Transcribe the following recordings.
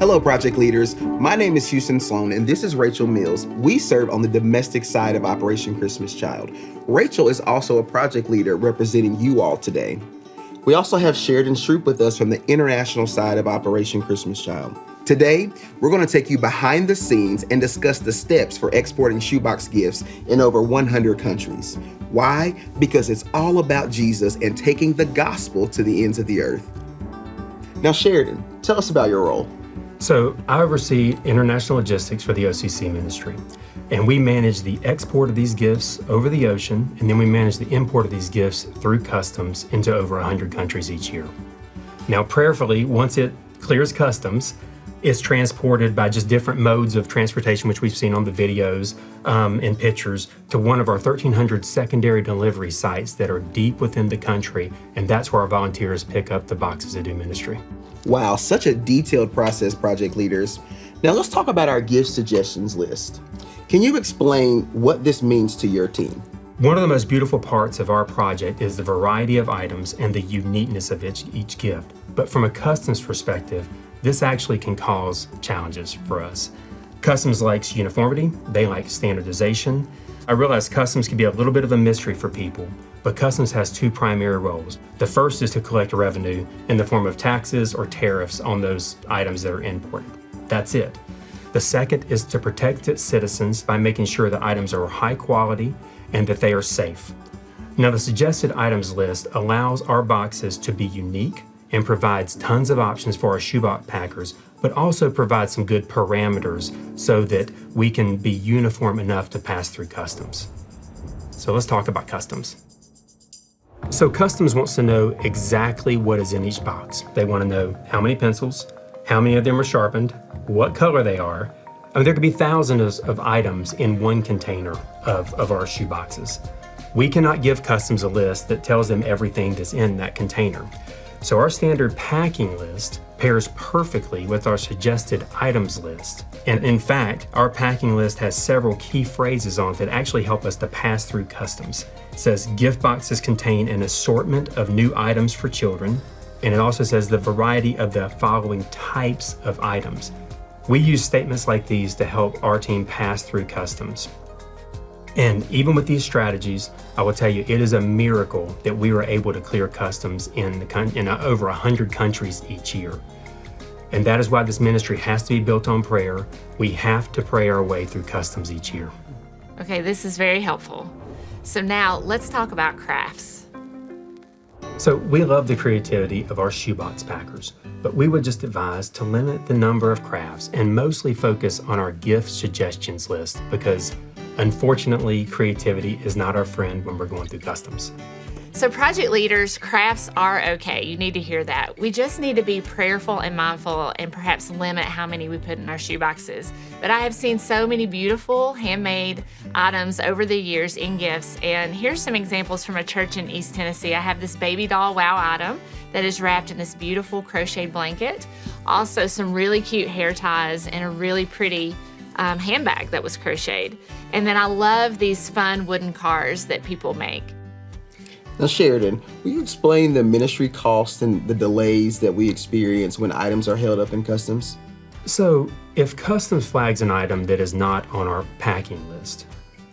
Hello, project leaders. My name is Houston Sloan, and this is Rachel Mills. We serve on the domestic side of Operation Christmas Child. Rachel is also a project leader representing you all today. We also have Sheridan Shroop with us from the international side of Operation Christmas Child. Today, we're going to take you behind the scenes and discuss the steps for exporting shoebox gifts in over 100 countries. Why? Because it's all about Jesus and taking the gospel to the ends of the earth. Now, Sheridan, tell us about your role. So I oversee international logistics for the OCC ministry, and we manage the export of these gifts over the ocean, and then we manage the import of these gifts through customs into over 100 countries each year. Now, prayerfully, once it clears customs, it's transported by just different modes of transportation, which we've seen on the videos and pictures, to one of our 1,300 secondary delivery sites that are deep within the country, and that's where our volunteers pick up the boxes to do ministry. Wow, such a detailed process, project leaders. Now let's talk about our gift suggestions list. Can you explain what this means to your team? One of the most beautiful parts of our project is the variety of items and the uniqueness of each gift. But from a customs perspective, this actually can cause challenges for us. Customs likes uniformity, they like standardization. I realize customs can be a little bit of a mystery for people, but customs has two primary roles. The first is to collect revenue in the form of taxes or tariffs on those items that are imported. That's it. The second is to protect its citizens by making sure that items are high quality and that they are safe. Now, the suggested items list allows our boxes to be unique and provides tons of options for our shoebox packers, but also provides some good parameters so that we can be uniform enough to pass through customs. So let's talk about customs. So customs wants to know exactly what is in each box. They want to know how many pencils, how many of them are sharpened, what color they are. I mean, there could be thousands of items in one container of our shoe boxes. We cannot give customs a list that tells them everything that's in that container. So our standard packing list pairs perfectly with our suggested items list. And in fact, our packing list has several key phrases on it that actually help us to pass through customs. It says gift boxes contain an assortment of new items for children, and it also says the variety of the following types of items. We use statements like these to help our team pass through customs. And even with these strategies, I will tell you, it is a miracle that we were able to clear customs in over 100 countries each year. And that is why this ministry has to be built on prayer. We have to pray our way through customs each year. Okay, this is very helpful. So now let's talk about crafts. So we love the creativity of our shoebox packers, but we would just advise to limit the number of crafts and mostly focus on our gift suggestions list, because unfortunately, creativity is not our friend when we're going through customs. So project leaders, crafts are okay. You need to hear that. We just need to be prayerful and mindful and perhaps limit how many we put in our shoe boxes. But I have seen so many beautiful handmade items over the years in gifts. And here's some examples from a church in East Tennessee. I have this baby doll wow item that is wrapped in this beautiful crocheted blanket. Also some really cute hair ties and a really pretty handbag that was crocheted. And then I love these fun wooden cars that people make. Now, Sheridan, will you explain the ministry costs and the delays that we experience when items are held up in customs? So if customs flags an item that is not on our packing list,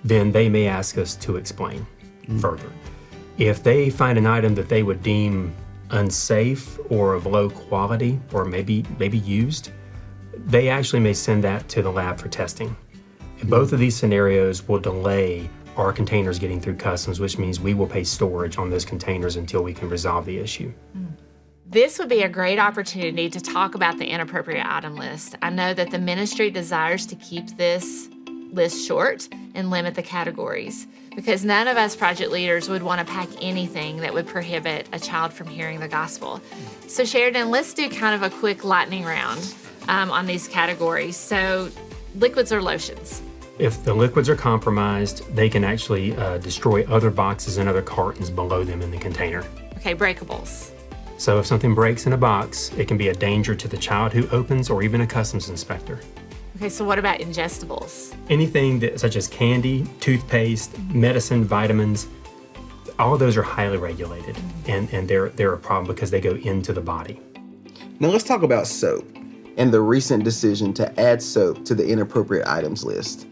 then they may ask us to explain further. If they find an item that they would deem unsafe or of low quality or maybe used, they actually may send that to the lab for testing. And both of these scenarios will delay our containers getting through customs, which means we will pay storage on those containers until we can resolve the issue. This would be a great opportunity to talk about the inappropriate item list. I know that the ministry desires to keep this list short and limit the categories, because none of us project leaders would want to pack anything that would prohibit a child from hearing the gospel. So Sheridan, let's do kind of a quick lightning round on these categories. So liquids or lotions? If the liquids are compromised, they can actually destroy other boxes and other cartons below them in the container. Okay, breakables. So if something breaks in a box, it can be a danger to the child who opens or even a customs inspector. Okay, so what about ingestibles? Anything such as candy, toothpaste, medicine, vitamins, all of those are highly regulated, and they're a problem because they go into the body. Now let's talk about soap. and the recent decision to add soap to the inappropriate items list?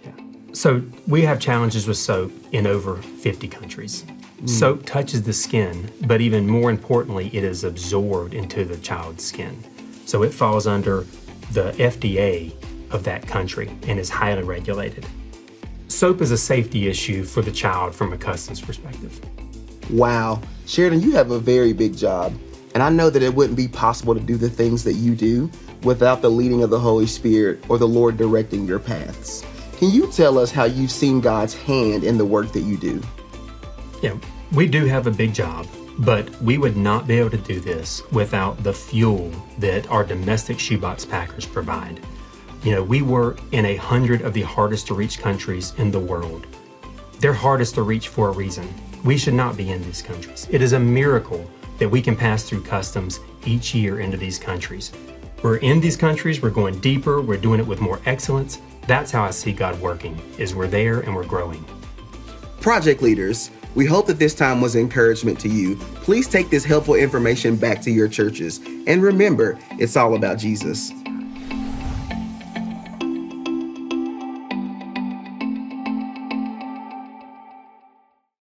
So we have challenges with soap in over 50 countries. Soap touches the skin, but even more importantly, it is absorbed into the child's skin. So it falls under the FDA of that country and is highly regulated. Soap is a safety issue for the child from a customs perspective. Wow. Sheridan, you have a very big job. And I know that it wouldn't be possible to do the things that you do without the leading of the Holy Spirit or the Lord directing your paths. Can you tell us how you've seen God's hand in the work that you do? Yeah, we do have a big job, but we would not be able to do this without the fuel that our domestic shoebox packers provide. We work in 100 of the hardest to reach countries in the world. They're hardest to reach for a reason. We should not be in these countries. It is a miracle that we can pass through customs each year into these countries. We're in these countries, we're going deeper, we're doing it with more excellence. That's how I see God working, is we're there and we're growing. Project leaders, we hope that this time was encouragement to you. Please take this helpful information back to your churches. And remember, it's all about Jesus.